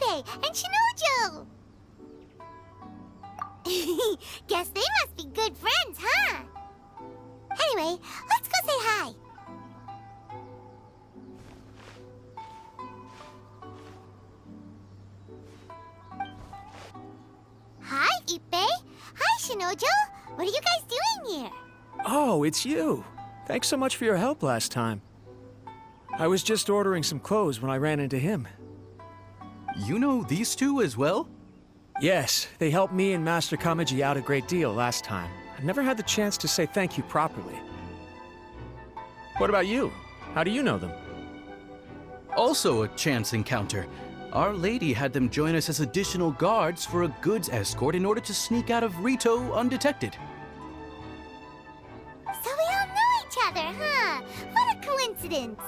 Ipe and Shinojo! Guess they must be good friends, huh? Anyway, let's go say hi. Hi, Ipe. Hi, Shinojo. What are you guys doing here? Oh, it's you. Thanks so much for your help last time. I was just ordering some clothes when I ran into him. You know these two as well? Yes, they helped me and Master Kamaji out a great deal last time. I've never had the chance to say thank you properly. What about you? How do you know them? Also a chance encounter. Our lady had them join us as additional guards for a goods escort in order to sneak out of Rito undetected. So we all know each other, huh? What a coincidence.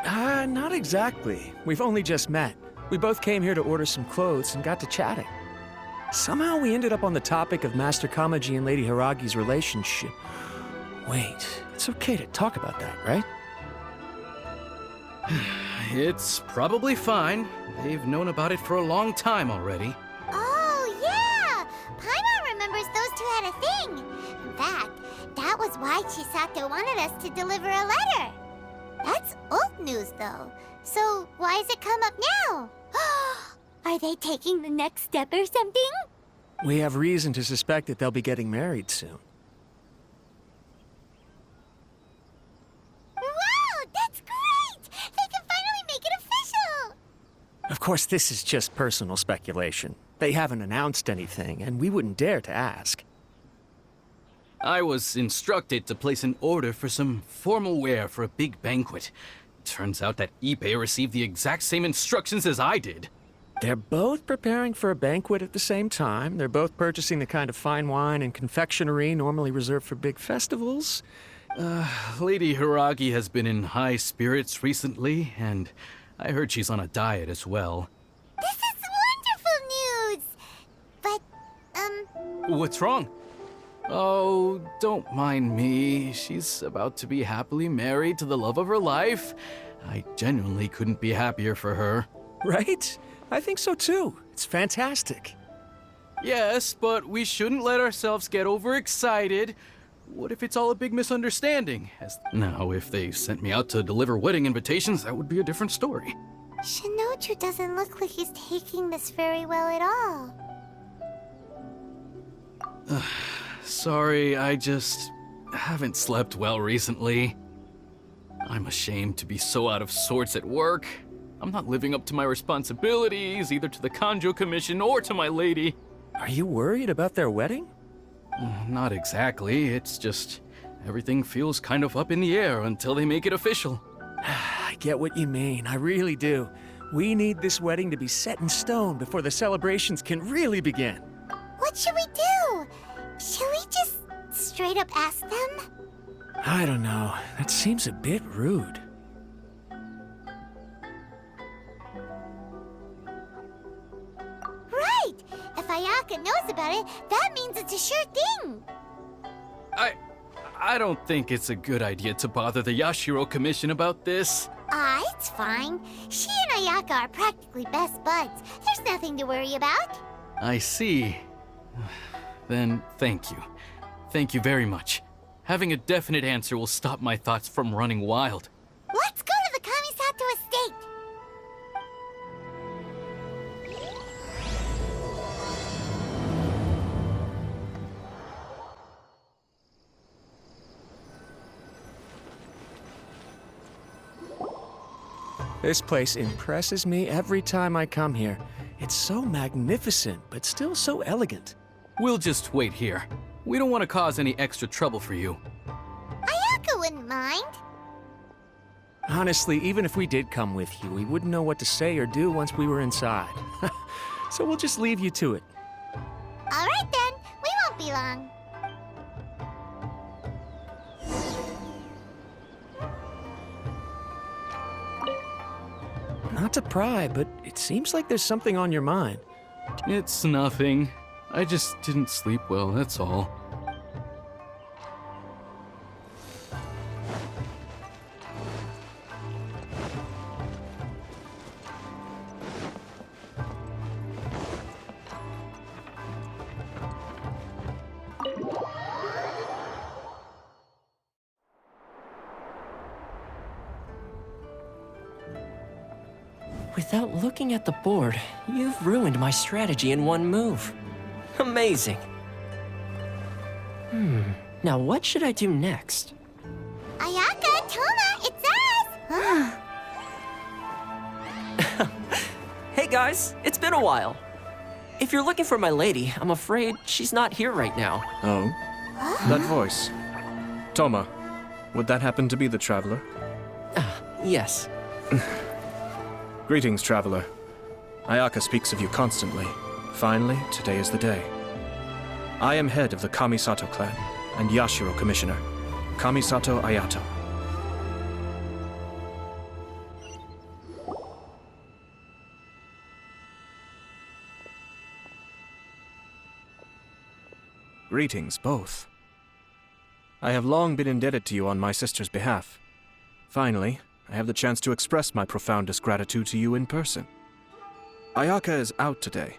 Not exactly. We've only just met. We both came here to order some clothes and got to chatting. Somehow we ended up on the topic of Master Kamaji and Lady Hiragi's relationship. Wait, it's okay to talk about that, right? It's probably fine. They've known about it for a long time already. Oh, yeah! Paimon remembers those two had a thing. In fact, that was why Chisato wanted us to deliver a letter. That's old news, though. So why has it come up now? Are they taking the next step or something? We have reason to suspect that they'll be getting married soon. Wow, that's great! They can finally make it official! Of course, this is just personal speculation. They haven't announced anything, and we wouldn't dare to ask. I was instructed to place an order for some formal wear for a big banquet. Turns out that Ipe received the exact same instructions as I did. They're both preparing for a banquet at the same time. They're both purchasing the kind of fine wine and confectionery normally reserved for big festivals. Lady Hiragi has been in high spirits recently, and I heard she's on a diet as well. This is wonderful news! But, What's wrong? Oh, don't mind me. She's about to be happily married to the love of her life. I genuinely couldn't be happier for her. Right? I think so too. It's fantastic. Yes, but we shouldn't let ourselves get overexcited. What if it's all a big misunderstanding? Now, if they sent me out to deliver wedding invitations, that would be a different story. Shinoju doesn't look like he's taking this very well at all. Sorry, I just haven't slept well recently. I'm ashamed to be so out of sorts at work. I'm not living up to my responsibilities, either to the Kanjo Commission or to my lady. Are you worried about their wedding? Not exactly, it's just everything feels kind of up in the air until they make it official. I get what you mean, I really do. We need this wedding to be set in stone before the celebrations can really begin. What should we do? Should we just straight up ask them? I don't know. That seems a bit rude. Right! If Ayaka knows about it, that means it's a sure thing. I don't think it's a good idea to bother the Yashiro Commission about this. It's fine. She and Ayaka are practically best buds. There's nothing to worry about. I see. Then thank you. Thank you very much. Having a definite answer will stop my thoughts from running wild. Let's go to the Kamisato estate. This place impresses me every time I come here. It's so magnificent, but still so elegant. We'll just wait here. We don't want to cause any extra trouble for you. Ayaka wouldn't mind. Honestly, even if we did come with you, we wouldn't know what to say or do once we were inside. So we'll just leave you to it. All right then, we won't be long. Not to pry, but it seems like there's something on your mind. It's nothing. I just didn't sleep well, that's all. Without looking at the board, you've ruined my strategy in one move. Amazing. Now what should I do next? Ayaka, Toma, it's us! Hey guys, it's been a while. If you're looking for my lady, I'm afraid she's not here right now. Oh? That voice. Toma, would that happen to be the traveler? Yes. Greetings, traveler. Ayaka speaks of you constantly. Finally, today is the day. I am head of the Kamisato clan and Yashiro commissioner, Kamisato Aято. Greetings, both. I have long been indebted to you on my sister's behalf. Finally, I have the chance to express my profoundest gratitude to you in person. Ayaka is out today.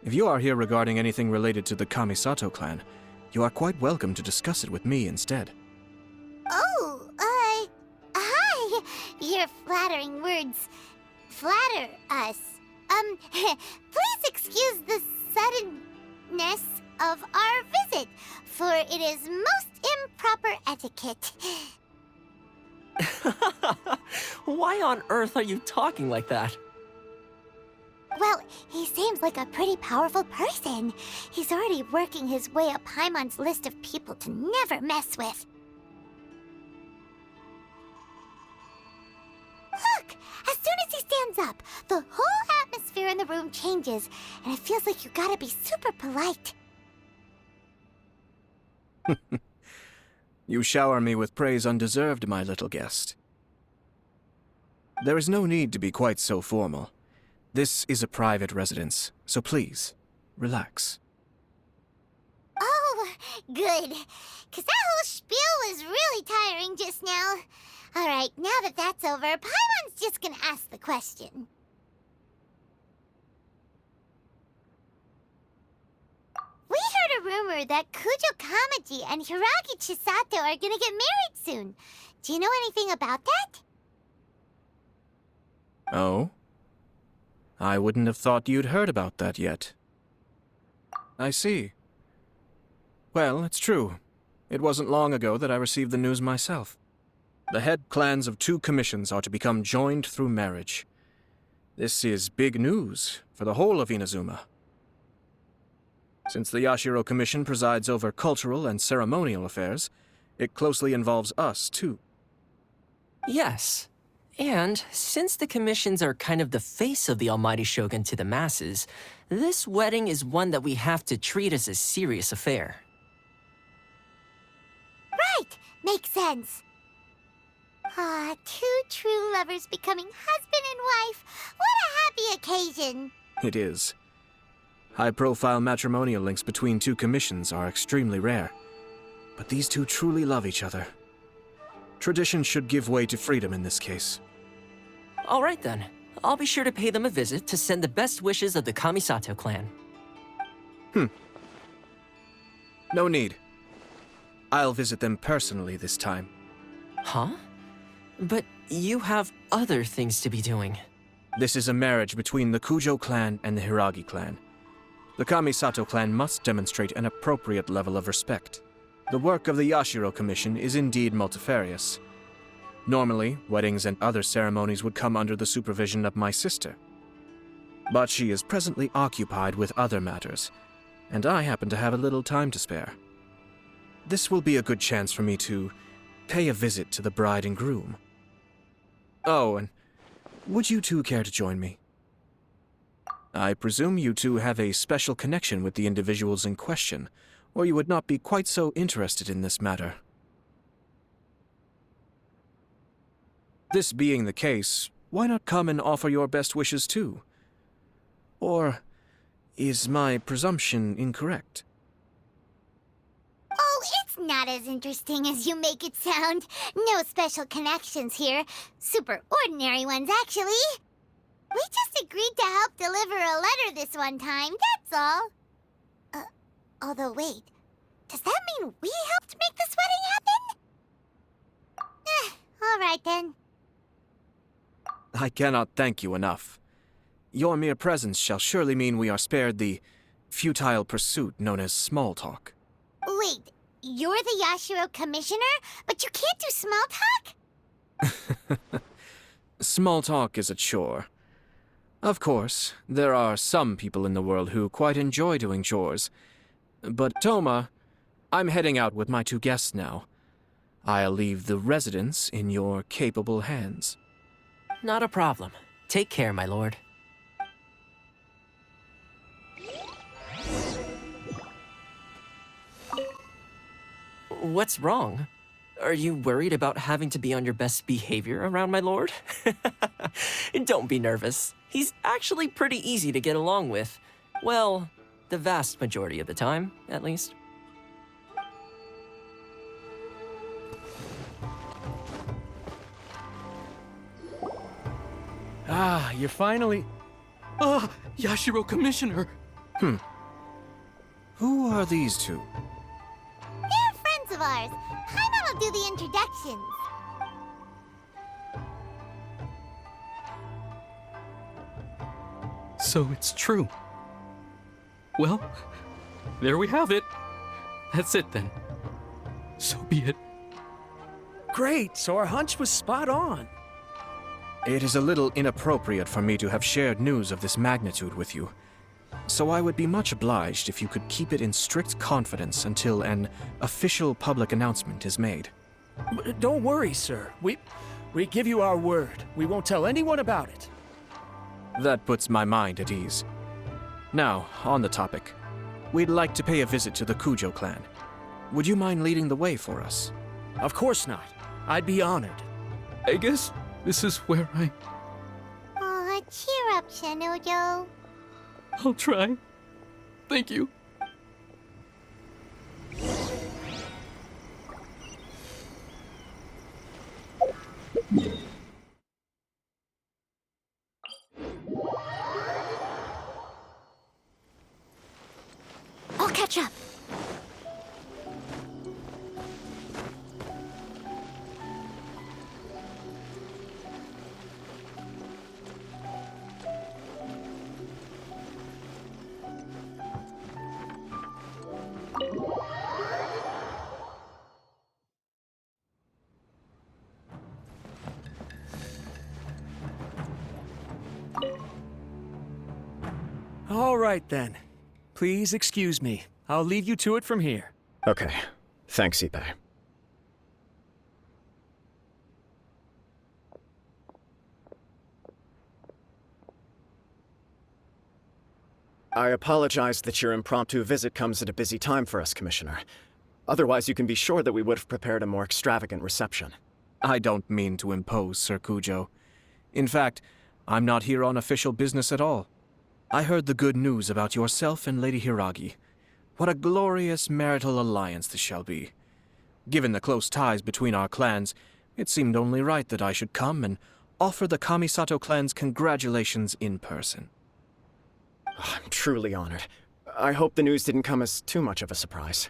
If you are here regarding anything related to the Kamisato clan, you are quite welcome to discuss it with me instead. Oh, hi! Your flattering words flatter us. Please excuse the suddenness of our visit, for it is most improper etiquette. Why on earth are you talking like that? Well, he seems like a pretty powerful person. He's already working his way up Paimon's list of people to never mess with. Look! As soon as he stands up, the whole atmosphere in the room changes, and it feels like you gotta be super polite. You shower me with praise undeserved, my little guest. There is no need to be quite so formal. This is a private residence, so please, relax. Oh, good. 'Cause that whole spiel was really tiring just now. Alright, now that that's over, Paimon's just gonna ask the question. We heard a rumor that Kujo Kamaji and Hiragi Chisato are gonna get married soon. Do you know anything about that? Oh? I wouldn't have thought you'd heard about that yet. I see. Well, it's true. It wasn't long ago that I received the news myself. The head clans of 2 commissions are to become joined through marriage. This is big news for the whole of Inazuma. Since the Yashiro Commission presides over cultural and ceremonial affairs, it closely involves us, too. Yes. And since the commissions are kind of the face of the Almighty Shogun to the masses, this wedding is one that we have to treat as a serious affair. Right! Makes sense. Ah, 2 true lovers becoming husband and wife. What a happy occasion! It is. High-profile matrimonial links between 2 commissions are extremely rare. But these 2 truly love each other. Tradition should give way to freedom in this case. All right then. I'll be sure to pay them a visit to send the best wishes of the Kamisato clan. No need. I'll visit them personally this time. Huh? But you have other things to be doing. This is a marriage between the Kujo clan and the Hiragi clan. The Kamisato clan must demonstrate an appropriate level of respect. The work of the Yashiro Commission is indeed multifarious. Normally, weddings and other ceremonies would come under the supervision of my sister. But she is presently occupied with other matters, and I happen to have a little time to spare. This will be a good chance for me to pay a visit to the bride and groom. Oh, and would you 2 care to join me? I presume you 2 have a special connection with the individuals in question, or you would not be quite so interested in this matter. This being the case, why not come and offer your best wishes too? Or is my presumption incorrect? Oh, it's not as interesting as you make it sound. No special connections here. Super ordinary ones, actually. We just agreed to help deliver a letter this one time, that's all. Although wait, does that mean we helped make this wedding happen? All right then. I cannot thank you enough. Your mere presence shall surely mean we are spared the futile pursuit known as small talk. Wait, you're the Yashiro commissioner, but you can't do small talk? Small talk is a chore. Of course, there are some people in the world who quite enjoy doing chores. But Toma, I'm heading out with my 2 guests now. I'll leave the residence in your capable hands. Not a problem. Take care, my lord. What's wrong? Are you worried about having to be on your best behavior around my lord? Don't be nervous. He's actually pretty easy to get along with. Well, the vast majority of the time, at least. Ah, you're finally... Ah, Yashiro Commissioner! Who are these 2? They're friends of ours. Paimon will do the introductions. So it's true. Well, there we have it. That's it then. So be it. Great, so our hunch was spot on. It is a little inappropriate for me to have shared news of this magnitude with you. So I would be much obliged if you could keep it in strict confidence until an official public announcement is made. Don't worry, sir. We give you our word. We won't tell anyone about it. That puts my mind at ease. Now, on the topic. We'd like to pay a visit to the Kujo clan. Would you mind leading the way for us? Of course not. I'd be honored. I guess this is where Aw, cheer up, Shanojo. I'll try. Thank you. I'll catch up. All right, then. Please excuse me. I'll leave you to it from here. Okay. Thanks, Ippei. I apologize that your impromptu visit comes at a busy time for us, Commissioner. Otherwise, you can be sure that we would have prepared a more extravagant reception. I don't mean to impose, Sir Kujo. In fact, I'm not here on official business at all. I heard the good news about yourself and Lady Hiragi. What a glorious marital alliance this shall be. Given the close ties between our clans, it seemed only right that I should come and offer the Kamisato clan's congratulations in person. I'm truly honored. I hope the news didn't come as too much of a surprise.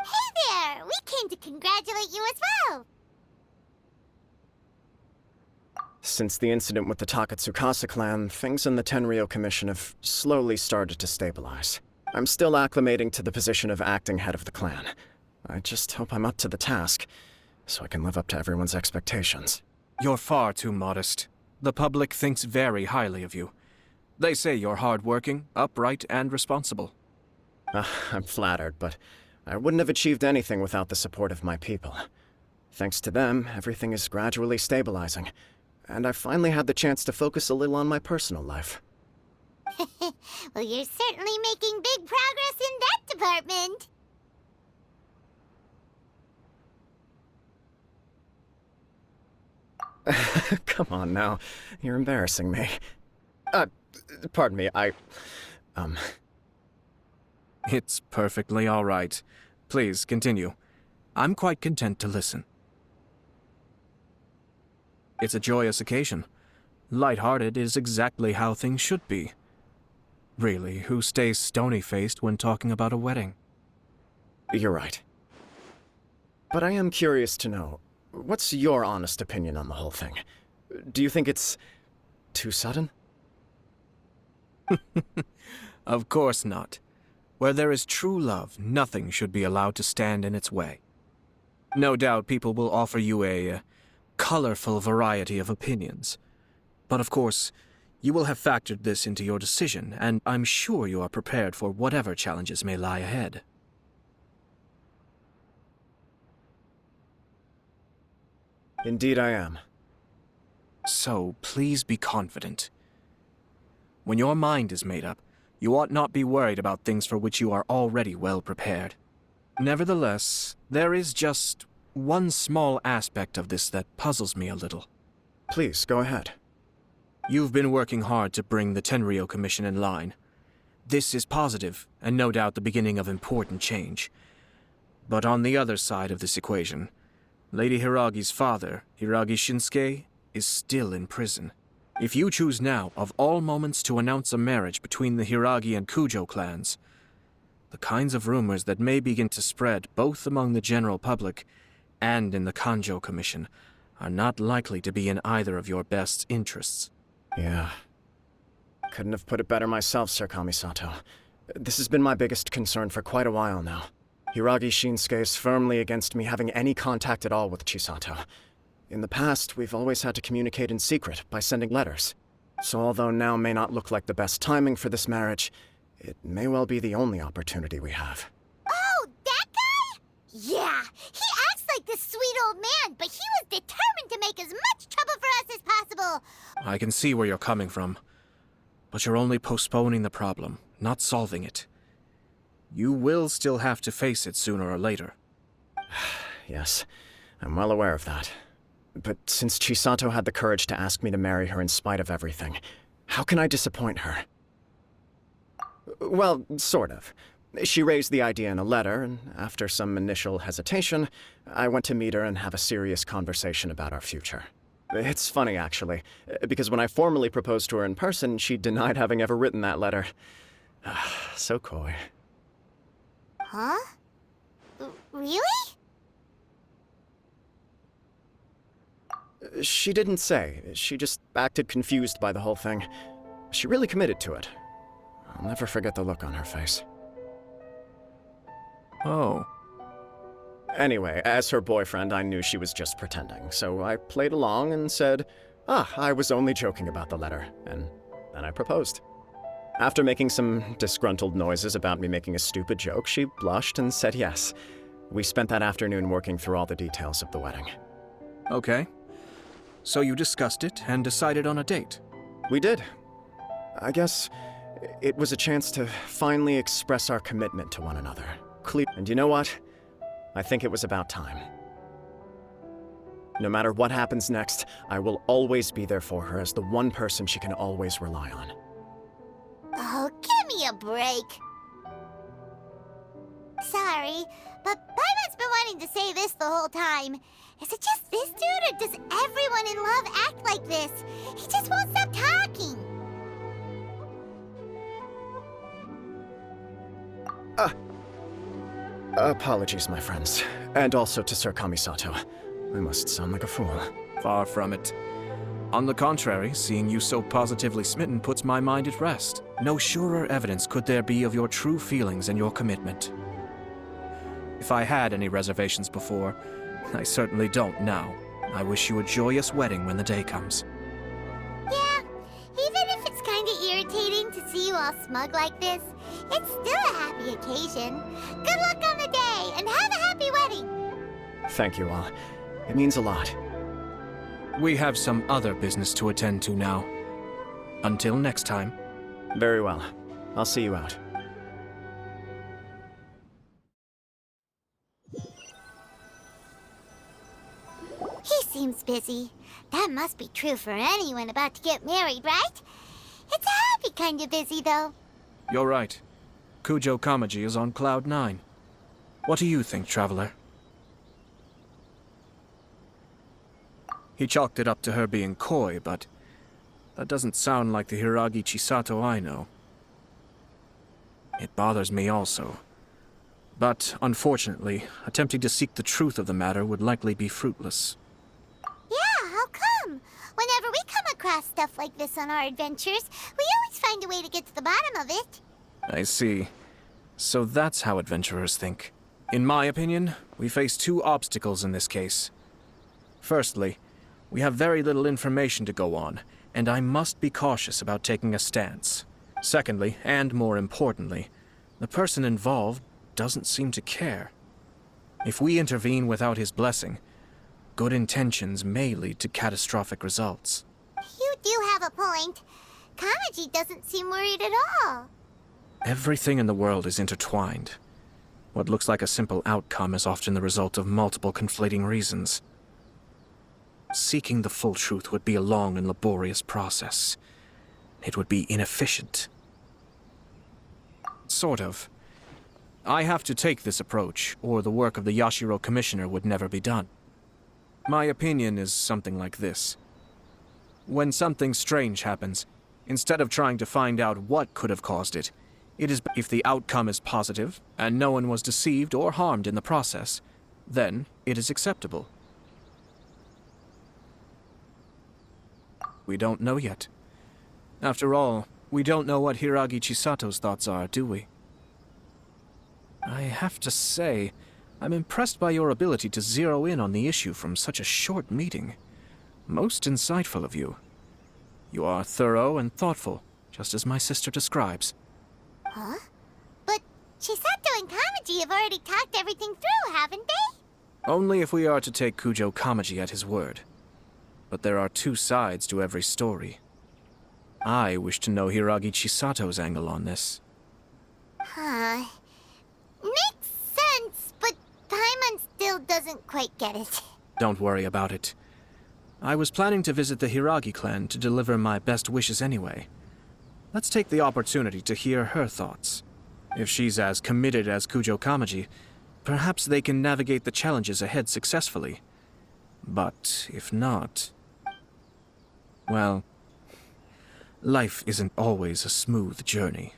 Hey there! We came to congratulate you as well! Since the incident with the Takatsukasa clan, things in the Tenryou Commission have slowly started to stabilize. I'm still acclimating to the position of acting head of the clan. I just hope I'm up to the task, so I can live up to everyone's expectations. You're far too modest. The public thinks very highly of you. They say you're hardworking, upright, and responsible. I'm flattered, but I wouldn't have achieved anything without the support of my people. Thanks to them, everything is gradually stabilizing, and I finally had the chance to focus a little on my personal life. Well, you're certainly making big progress in that department. Come on now, you're embarrassing me. Pardon me, It's perfectly all right. Please, continue. I'm quite content to listen. It's a joyous occasion. Light-hearted is exactly how things should be. Really, who stays stony-faced when talking about a wedding? You're right. But I am curious to know, what's your honest opinion on the whole thing? Do you think it's too sudden? Of course not. Where there is true love, nothing should be allowed to stand in its way. No doubt people will offer you a colorful variety of opinions. But of course, you will have factored this into your decision, and I'm sure you are prepared for whatever challenges may lie ahead. Indeed I am. So, please be confident. When your mind is made up, you ought not be worried about things for which you are already well prepared. Nevertheless, there is just one small aspect of this that puzzles me a little. Please, go ahead. You've been working hard to bring the Tenryou Commission in line. This is positive, and no doubt the beginning of important change. But on the other side of this equation, Lady Hiragi's father, Hiragi Shinsuke, is still in prison. If you choose now, of all moments, to announce a marriage between the Hiragi and Kujo clans, the kinds of rumors that may begin to spread both among the general public and in the Kanjo Commission are not likely to be in either of your best interests. Yeah. Couldn't have put it better myself, Sir Kamisato. This has been my biggest concern for quite a while now. Hiragi Shinsuke is firmly against me having any contact at all with Chisato. In the past, we've always had to communicate in secret by sending letters. So although now may not look like the best timing for this marriage, it may well be the only opportunity we have. Oh, that guy? Yeah, he acts like this sweet old man, but he was determined to make as much trouble for us as possible. I can see where you're coming from, but you're only postponing the problem, not solving it. You will still have to face it sooner or later. Yes, I'm well aware of that. But since Chisato had the courage to ask me to marry her in spite of everything, how can I disappoint her? Well, sort of. She raised the idea in a letter, and after some initial hesitation, I went to meet her and have a serious conversation about our future. It's funny, actually, because when I formally proposed to her in person, she denied having ever written that letter. So coy. Huh? Really? She didn't say. She just acted confused by the whole thing. She really committed to it. I'll never forget the look on her face. Oh. Anyway, as her boyfriend, I knew she was just pretending, so I played along and said, I was only joking about the letter, and then I proposed. After making some disgruntled noises about me making a stupid joke, she blushed and said yes. We spent that afternoon working through all the details of the wedding. Okay. So you discussed it and decided on a date? We did. I guess it was a chance to finally express our commitment to one another. And you know what? I think it was about time. No matter what happens next, I will always be there for her as the one person she can always rely on. Oh, give me a break. Sorry, but Paimon's been wanting to say this the whole time. Is it just this dude, or does everyone in love act like this? He just won't stop talking. Apologies, my friends. And also to Sir Kamisato. I must sound like a fool. Far from it. On the contrary, seeing you so positively smitten puts my mind at rest. No surer evidence could there be of your true feelings and your commitment. If I had any reservations before, I certainly don't now. I wish you a joyous wedding when the day comes. Yeah, even if it's kinda irritating to see you all smug like this, it's still a happy occasion. Good luck on the day, and have a happy wedding! Thank you all. It means a lot. We have some other business to attend to now. Until next time. Very well. I'll see you out. He seems busy. That must be true for anyone about to get married, right? It's a happy kind of busy, though. You're right. Kujo Kamaji is on Cloud 9. What do you think, Traveler? He chalked it up to her being coy, but that doesn't sound like the Hiragi Chisato I know. It bothers me also. But, unfortunately, attempting to seek the truth of the matter would likely be fruitless. Yeah, how come? Whenever we come across stuff like this on our adventures, we always find a way to get to the bottom of it. I see. So that's how adventurers think. In my opinion, we face two obstacles in this case. Firstly, we have very little information to go on, and I must be cautious about taking a stance. Secondly, and more importantly, the person involved doesn't seem to care. If we intervene without his blessing, good intentions may lead to catastrophic results. You do have a point. Kamaji doesn't seem worried at all. Everything in the world is intertwined. What looks like a simple outcome is often the result of multiple conflating reasons. Seeking the full truth would be a long and laborious process. It would be inefficient. Sort of. I have to take this approach, or the work of the Yashiro Commissioner would never be done. My opinion is something like this. When something strange happens, instead of trying to find out what could have caused it, it is if the outcome is positive, and no one was deceived or harmed in the process, then it is acceptable. We don't know yet. After all, we don't know what Hiragi Chisato's thoughts are, do we? I have to say, I'm impressed by your ability to zero in on the issue from such a short meeting. Most insightful of you. You are thorough and thoughtful, just as my sister describes. Huh? But Chisato and Kamaji have already talked everything through, haven't they? Only if we are to take Kujo Kamaji at his word. But there are two sides to every story. I wish to know Hiragi Chisato's angle on this. Huh. Makes sense, but Paimon still doesn't quite get it. Don't worry about it. I was planning to visit the Hiragi clan to deliver my best wishes anyway. Let's take the opportunity to hear her thoughts. If she's as committed as Kujo Kamaji, perhaps they can navigate the challenges ahead successfully. But if not... well, life isn't always a smooth journey.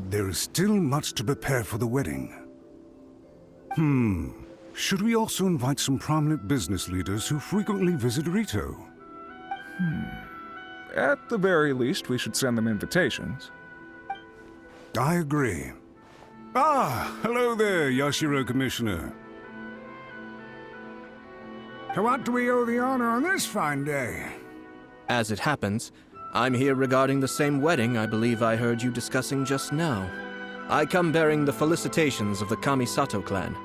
There is still much to prepare for the wedding. Should we also invite some prominent business leaders who frequently visit Rito? At the very least, we should send them invitations. I agree. Ah, hello there, Yashiro Commissioner. To what do we owe the honor on this fine day? As it happens, I'm here regarding the same wedding I believe I heard you discussing just now. I come bearing the felicitations of the Kamisato clan.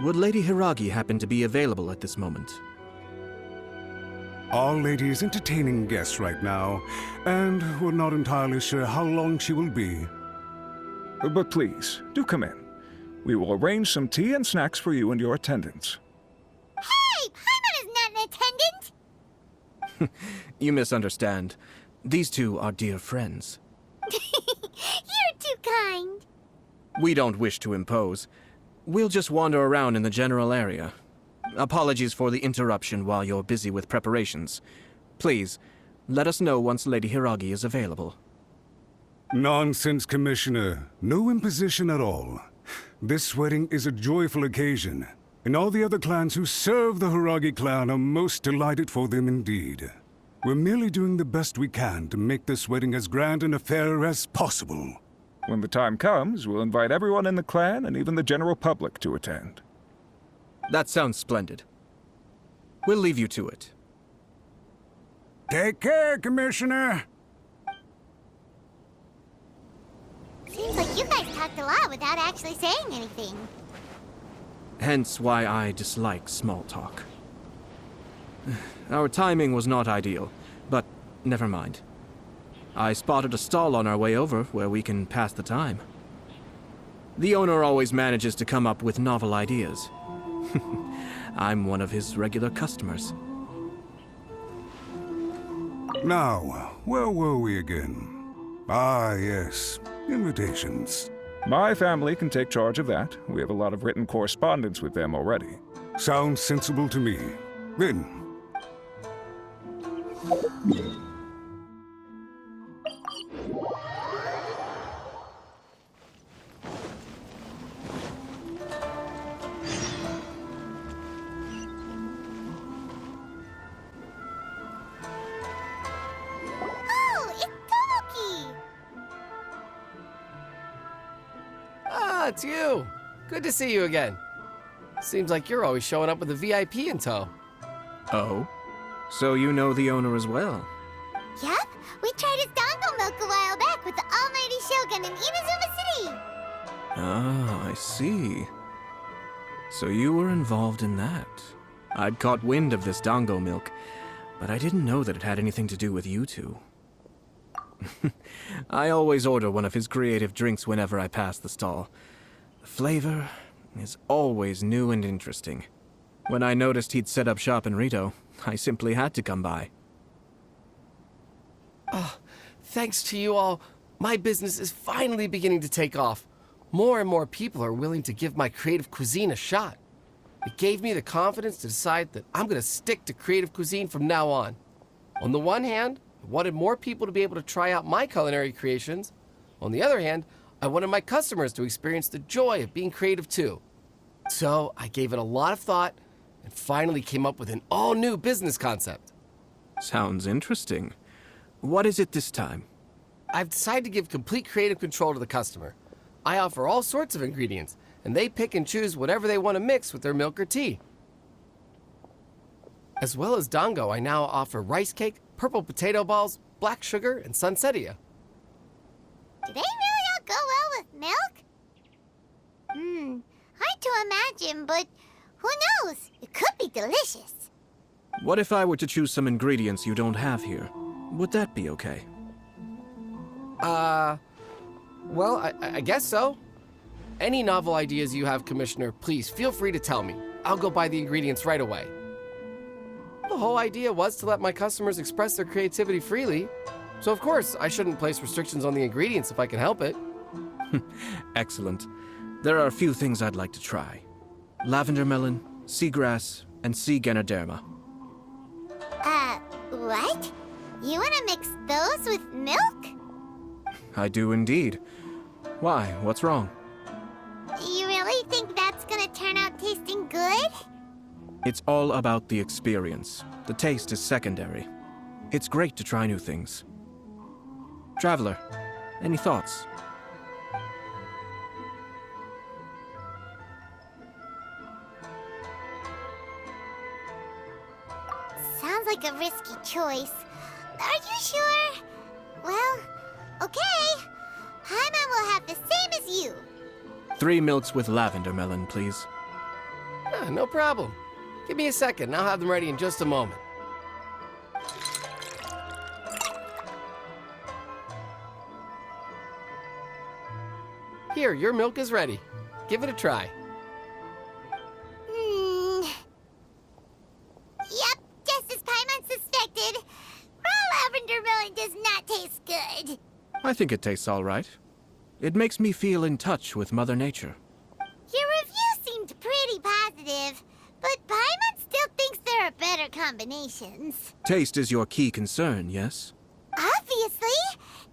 Would Lady Hiragi happen to be available at this moment? Our lady is entertaining guests right now, and we're not entirely sure how long she will be. But please, do come in. We will arrange some tea and snacks for you and your attendants. Hey! Paimon is not an attendant! You misunderstand. These two are dear friends. You're too kind. We don't wish to impose. We'll just wander around in the general area. Apologies for the interruption while you're busy with preparations. Please, let us know once Lady Hiragi is available. Nonsense, Commissioner. No imposition at all. This wedding is a joyful occasion, and all the other clans who serve the Hiragi clan are most delighted for them indeed. We're merely doing the best we can to make this wedding as grand and a fair as possible. When the time comes, we'll invite everyone in the clan and even the general public to attend. That sounds splendid. We'll leave you to it. Take care, Commissioner. Seems like you guys talked a lot without actually saying anything. Hence why I dislike small talk. Our timing was not ideal, but never mind. I spotted a stall on our way over where we can pass the time. The owner always manages to come up with novel ideas. I'm one of his regular customers. Now, where were we again? Ah, yes. Invitations. My family can take charge of that. We have a lot of written correspondence with them already. Sounds sensible to me. Then, Oh, it's Tomoki! Ah, it's you. Good to see you again. Seems like you're always showing up with a VIP in tow. Oh? So you know the owner as well? Yup, we tried his dango milk a while back with the almighty Shogun in Inazuma City. Ah, I see. So you were involved in that. I'd caught wind of this dango milk, but I didn't know that it had anything to do with you two. I always order one of his creative drinks whenever I pass the stall. The flavor is always new and interesting. When I noticed he'd set up shop in Rito, I simply had to come by. Thanks to you all, my business is finally beginning to take off. More and more people are willing to give my creative cuisine a shot. It gave me the confidence to decide that I'm going to stick to creative cuisine from now on. On the one hand, I wanted more people to be able to try out my culinary creations. On the other hand, I wanted my customers to experience the joy of being creative too. So I gave it a lot of thought and finally came up with an all-new business concept. Sounds interesting. What is it this time? I've decided to give complete creative control to the customer. I offer all sorts of ingredients, and they pick and choose whatever they want to mix with their milk or tea. As well as dango, I now offer rice cake, purple potato balls, black sugar, and sunsettia. Do they really all go well with milk? Hard to imagine, but who knows? It could be delicious. What if I were to choose some ingredients you don't have here? Would that be okay? Well, I guess so. Any novel ideas you have, Commissioner, please feel free to tell me. I'll go buy the ingredients right away. The whole idea was to let my customers express their creativity freely. So of course, I shouldn't place restrictions on the ingredients if I can help it. Excellent. There are a few things I'd like to try. Lavender melon, seagrass, and sea ganoderma. What? You wanna mix those with milk? I do indeed. Why? What's wrong? You really think that's gonna turn out tasting good? It's all about the experience. The taste is secondary. It's great to try new things. Traveler, any thoughts? Sounds like a risky choice. Are you sure? Well, okay. Paimon will have the same as you. 3 milks with lavender melon, please. No problem. Give me a second, and I'll have them ready in just a moment. Here, your milk is ready. Give it a try. Yep, just as Paimon suspected. Raw lavender melon does not taste good. I think it tastes all right. It makes me feel in touch with Mother Nature. Your review seemed pretty positive, but Paimon still thinks there are better combinations. Taste is your key concern, yes? Obviously!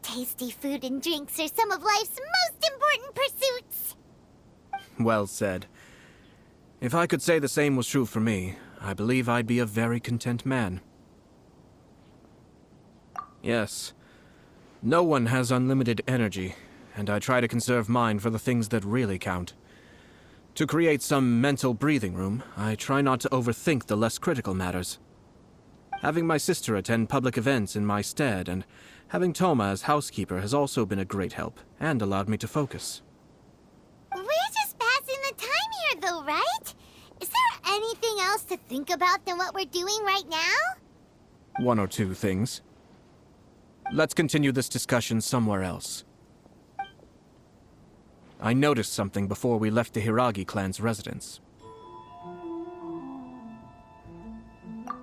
Tasty food and drinks are some of life's most important pursuits. Well said. If I could say the same was true for me, I believe I'd be a very content man. Yes. No one has unlimited energy, and I try to conserve mine for the things that really count. To create some mental breathing room, I try not to overthink the less critical matters. Having my sister attend public events in my stead and having Toma as housekeeper has also been a great help and allowed me to focus. We're just passing the time here, though, right? Is there anything else to think about than what we're doing right now? 1 or 2 things. Let's continue this discussion somewhere else. I noticed something before we left the Hiragi clan's residence.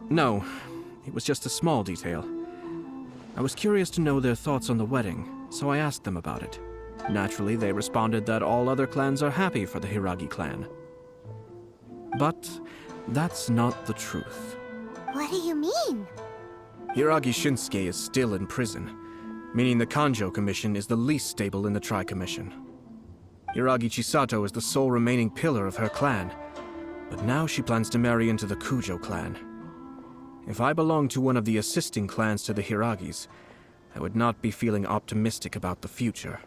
No, it was just a small detail. I was curious to know their thoughts on the wedding, so I asked them about it. Naturally, they responded that all other clans are happy for the Hiragi clan. But that's not the truth. What do you mean? Hiragi Shinsuke is still in prison, meaning the Kanjo Commission is the least stable in the Tri-Commission. Hiragi Chisato is the sole remaining pillar of her clan, but now she plans to marry into the Kujo clan. If I belonged to one of the assisting clans to the Hiragis, I would not be feeling optimistic about the future.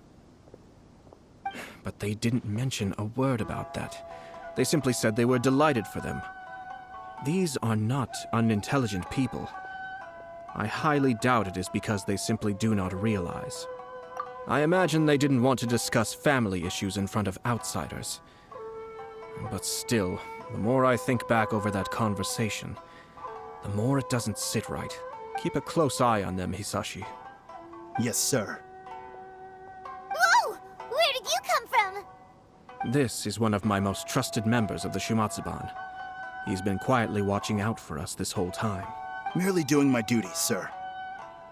But they didn't mention a word about that. They simply said they were delighted for them. These are not unintelligent people. I highly doubt it is because they simply do not realize. I imagine they didn't want to discuss family issues in front of outsiders. But still, the more I think back over that conversation, the more it doesn't sit right. Keep a close eye on them, Hisashi. Yes, sir. Whoa! Where did you come from? This is one of my most trusted members of the Shumatsuban. He's been quietly watching out for us this whole time. Merely doing my duties, sir.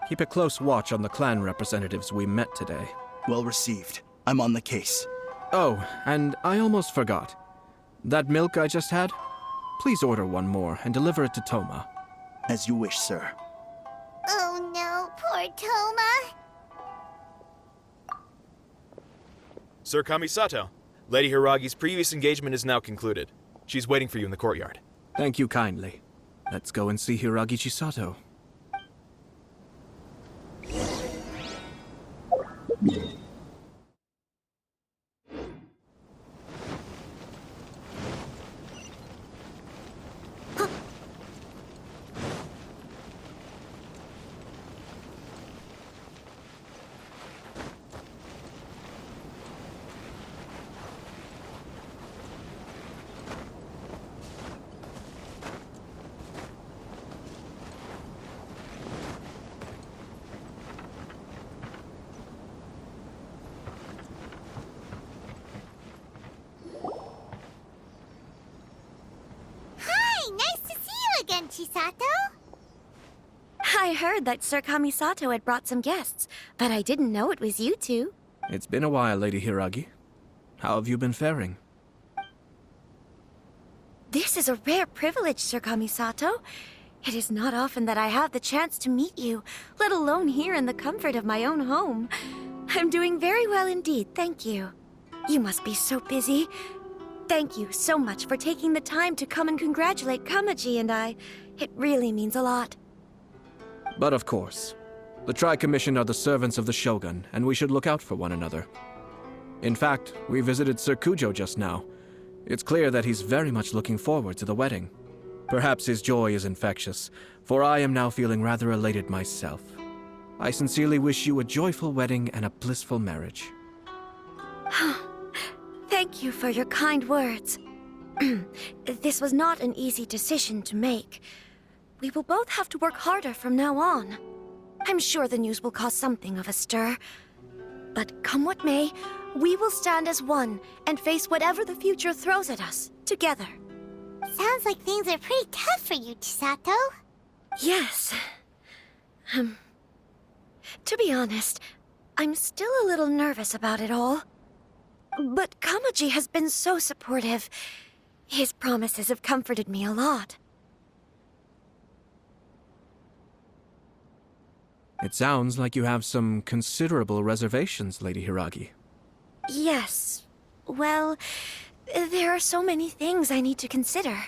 Keep a close watch on the clan representatives we met today. Well received. I'm on the case. Oh, and I almost forgot. That milk I just had? Please order one more and deliver it to Toma. As you wish, sir. Oh no, poor Toma. Sir Kamisato, Lady Hiragi's previous engagement is now concluded. She's waiting for you in the courtyard. Thank you kindly. Let's go and see Hiragi Chisato. Chisato? I heard that Sir Kamisato had brought some guests, but I didn't know it was you two. It's been a while, Lady Hiragi. How have you been faring? This is a rare privilege, Sir Kamisato. It is not often that I have the chance to meet you, let alone here in the comfort of my own home. I'm doing very well indeed, thank you. You must be so busy. Thank you so much for taking the time to come and congratulate Kamaji and I. It really means a lot. But of course, the Tri-Commission are the servants of the Shogun, and we should look out for one another. In fact, we visited Sir Kujo just now. It's clear that he's very much looking forward to the wedding. Perhaps his joy is infectious, for I am now feeling rather elated myself. I sincerely wish you a joyful wedding and a blissful marriage. Thank you for your kind words. This was not an easy decision to make. We will both have to work harder from now on. I'm sure the news will cause something of a stir. But come what may, we will stand as one and face whatever the future throws at us, together. Sounds like things are pretty tough for you, Chisato. Yes. To be honest, I'm still a little nervous about it all. But Kamaji has been so supportive. His promises have comforted me a lot. It sounds like you have some considerable reservations, Lady Hiragi. Yes. Well, there are so many things I need to consider.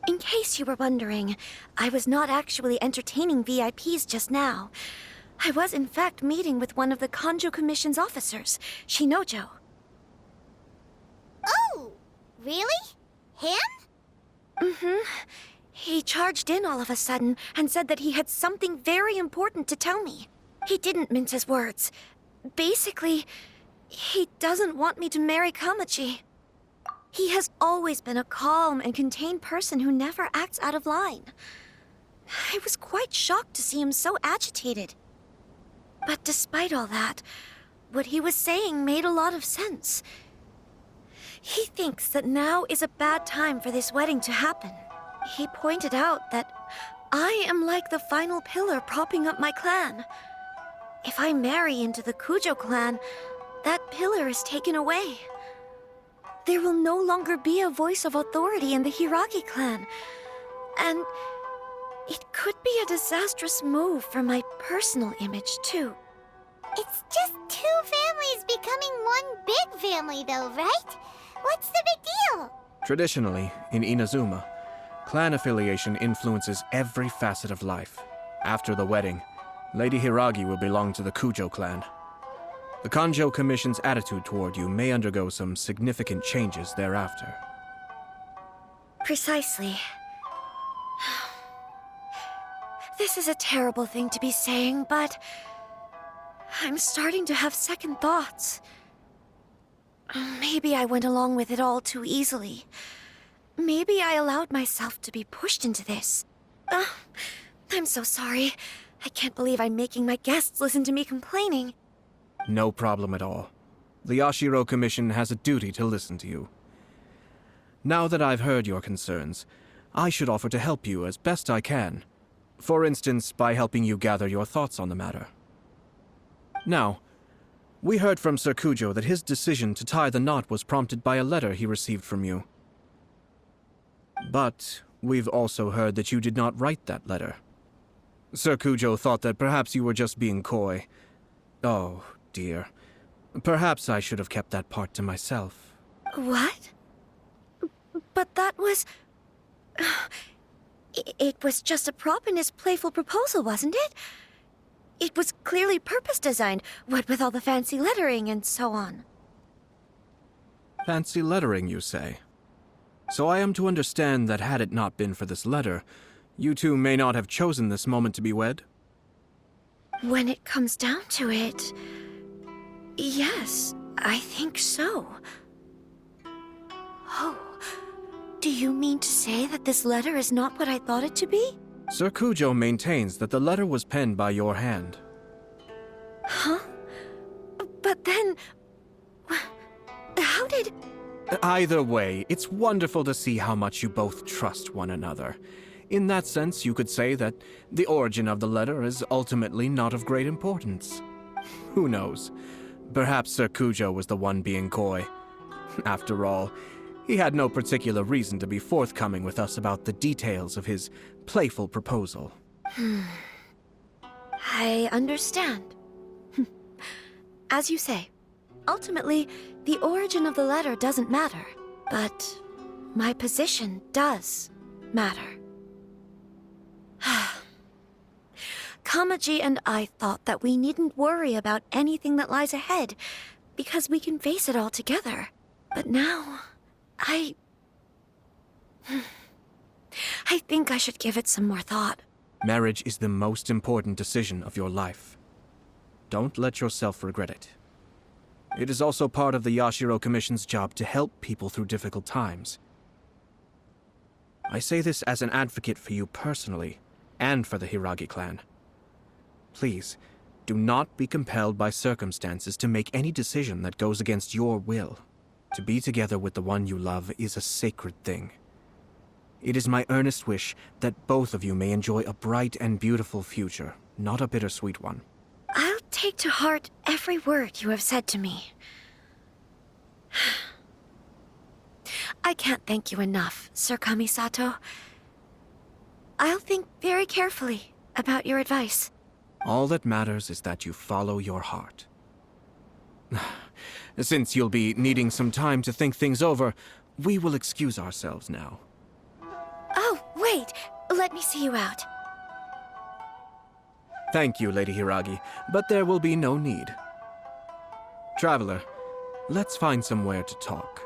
In case you were wondering, I was not actually entertaining VIPs just now. I was in fact meeting with one of the Kanjo Commission's officers, Shinojo. Oh, really? Him? Mm-hmm. He charged in all of a sudden and said that he had something very important to tell me. He didn't mince his words. Basically, he doesn't want me to marry Kamaji. He has always been a calm and contained person who never acts out of line. I was quite shocked to see him so agitated. But despite all that, what he was saying made a lot of sense. He thinks that now is a bad time for this wedding to happen. He pointed out that I am like the final pillar propping up my clan. If I marry into the Kujo clan, that pillar is taken away. There will no longer be a voice of authority in the Hiragi clan. And it could be a disastrous move for my personal image, too. It's just two families becoming one big family, though, right? What's the big deal? Traditionally, in Inazuma, clan affiliation influences every facet of life. After the wedding, Lady Hiragi will belong to the Kujo clan. The Kanjo Commission's attitude toward you may undergo some significant changes thereafter. Precisely. This is a terrible thing to be saying, but I'm starting to have second thoughts. Maybe I went along with it all too easily. Maybe I allowed myself to be pushed into this. I'm so sorry. I can't believe I'm making my guests listen to me complaining. No problem at all. The Yashiro Commission has a duty to listen to you. Now that I've heard your concerns, I should offer to help you as best I can. For instance, by helping you gather your thoughts on the matter. Now, we heard from Sir Kujo that his decision to tie the knot was prompted by a letter he received from you. But we've also heard that you did not write that letter. Sir Kujo thought that perhaps you were just being coy. Oh, dear. Perhaps I should have kept that part to myself. What? But that was... It was just a prop in his playful proposal, wasn't it? It was clearly purpose-designed, what with all the fancy lettering and so on. Fancy lettering, you say? So I am to understand that had it not been for this letter, you two may not have chosen this moment to be wed? When it comes down to it... yes, I think so. Oh, do you mean to say that this letter is not what I thought it to be? Sir Kujo maintains that the letter was penned by your hand. Huh? But then... how did... Either way, it's wonderful to see how much you both trust one another. In that sense, you could say that the origin of the letter is ultimately not of great importance. Who knows? Perhaps Sir Kujo was the one being coy. After all, he had no particular reason to be forthcoming with us about the details of his playful proposal. I understand. As you say, ultimately, the origin of the letter doesn't matter, but my position does matter. Kamaji and I thought that we needn't worry about anything that lies ahead, because we can face it all together. But now, I think I should give it some more thought. Marriage is the most important decision of your life. Don't let yourself regret it. It is also part of the Yashiro Commission's job to help people through difficult times. I say this as an advocate for you personally, and for the Hiragi clan. Please, do not be compelled by circumstances to make any decision that goes against your will. To be together with the one you love is a sacred thing. It is my earnest wish that both of you may enjoy a bright and beautiful future, not a bittersweet one. I'll take to heart every word you have said to me. I can't thank you enough, Sir Kamisato. I'll think very carefully about your advice. All that matters is that you follow your heart. Since you'll be needing some time to think things over, we will excuse ourselves now. Oh, wait! Let me see you out. Thank you, Lady Hiragi, but there will be no need. Traveler, let's find somewhere to talk.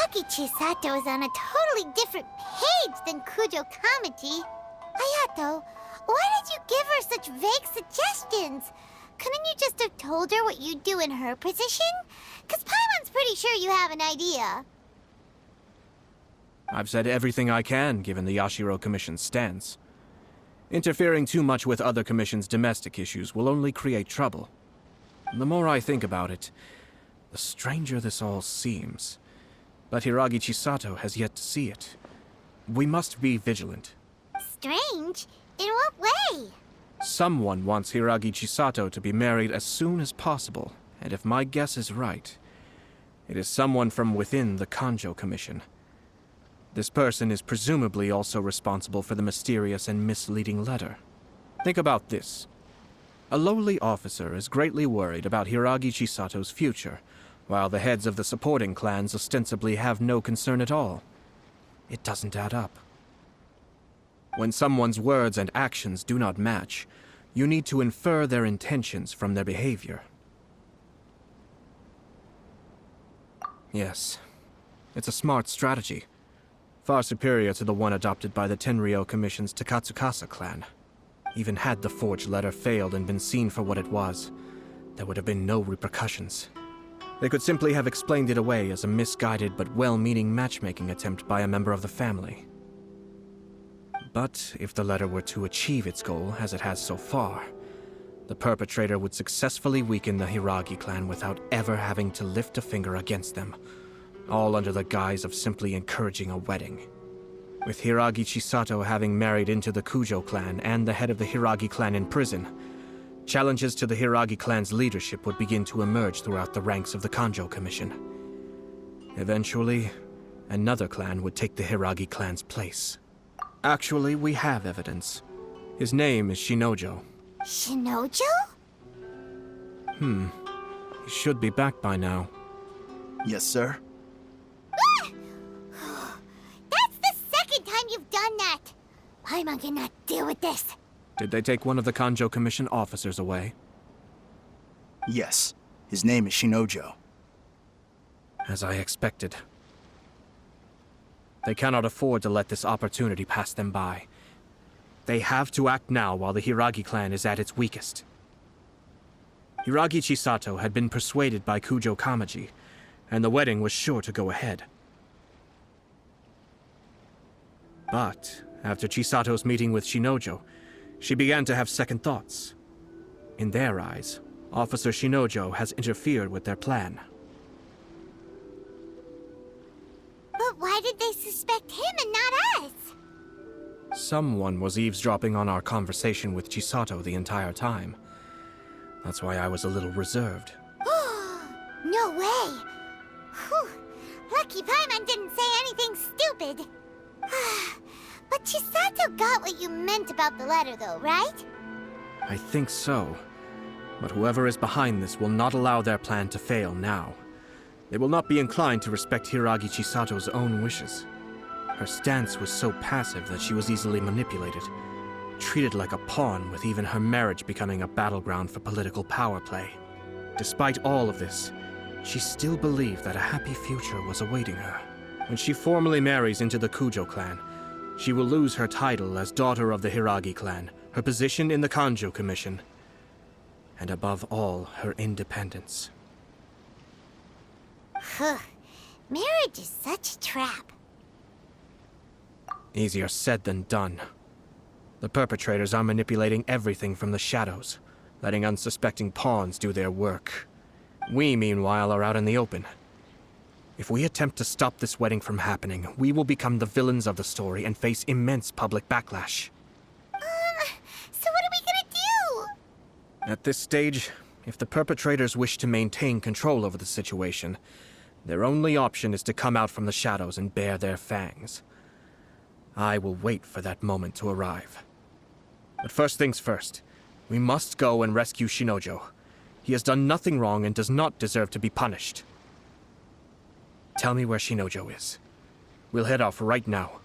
Hiragi Chisato is on a totally different page than Kujo Kamaji. Ayato, why did you give her such vague suggestions? Couldn't you just have told her what you'd do in her position? 'Cause Paimon's pretty sure you have an idea. I've said everything I can, given the Yashiro Commission's stance. Interfering too much with other commissions' domestic issues will only create trouble. The more I think about it, the stranger this all seems. But Hiragi Chisato has yet to see it. We must be vigilant. Strange? In what way? Someone wants Hiragi Chisato to be married as soon as possible, and if my guess is right, it is someone from within the Kanjo Commission. This person is presumably also responsible for the mysterious and misleading letter. Think about this. A lowly officer is greatly worried about Hiragi Chisato's future, while the heads of the supporting clans ostensibly have no concern at all. It doesn't add up. When someone's words and actions do not match, you need to infer their intentions from their behavior. Yes, it's a smart strategy. Far superior to the one adopted by the Tenryou Commission's Takatsukasa clan. Even had the forged letter failed and been seen for what it was, there would have been no repercussions. They could simply have explained it away as a misguided but well-meaning matchmaking attempt by a member of the family. But if the letter were to achieve its goal, as it has so far, the perpetrator would successfully weaken the Hiragi clan without ever having to lift a finger against them, all under the guise of simply encouraging a wedding. With Hiragi Chisato having married into the Kujo clan and the head of the Hiragi clan in prison, challenges to the Hiragi clan's leadership would begin to emerge throughout the ranks of the Kanjo Commission. Eventually, another clan would take the Hiragi clan's place. Actually, we have evidence. His name is Shinojo. Shinojo? He should be back by now. Yes, sir. That's the second time you've done that! Paimon cannot deal with this. Did they take one of the Kanjo Commission officers away? Yes. His name is Shinojo. As I expected. They cannot afford to let this opportunity pass them by. They have to act now while the Hiragi clan is at its weakest. Hiragi Chisato had been persuaded by Kujo Kamaji, and the wedding was sure to go ahead. But after Chisato's meeting with Shinojo, she began to have second thoughts. In their eyes, Officer Shinojo has interfered with their plan. But why did they suspect him and not us? Someone was eavesdropping on our conversation with Chisato the entire time. That's why I was a little reserved. No way! Whew. Lucky Paimon didn't say anything stupid. But Chisato got what you meant about the letter though, right? I think so. But whoever is behind this will not allow their plan to fail now. They will not be inclined to respect Hiragi Chisato's own wishes. Her stance was so passive that she was easily manipulated, treated like a pawn, with even her marriage becoming a battleground for political power play. Despite all of this, she still believed that a happy future was awaiting her. When she formally marries into the Kujo clan, she will lose her title as daughter of the Hiragi clan, her position in the Kanjo Commission, and above all, her independence. Marriage is such a trap. Easier said than done. The perpetrators are manipulating everything from the shadows, letting unsuspecting pawns do their work. We, meanwhile, are out in the open. If we attempt to stop this wedding from happening, we will become the villains of the story and face immense public backlash. So what are we gonna do? At this stage, if the perpetrators wish to maintain control over the situation, their only option is to come out from the shadows and bare their fangs. I will wait for that moment to arrive. But first things first, we must go and rescue Shinojo. He has done nothing wrong and does not deserve to be punished. Tell me where Shinojo is. We'll head off right now.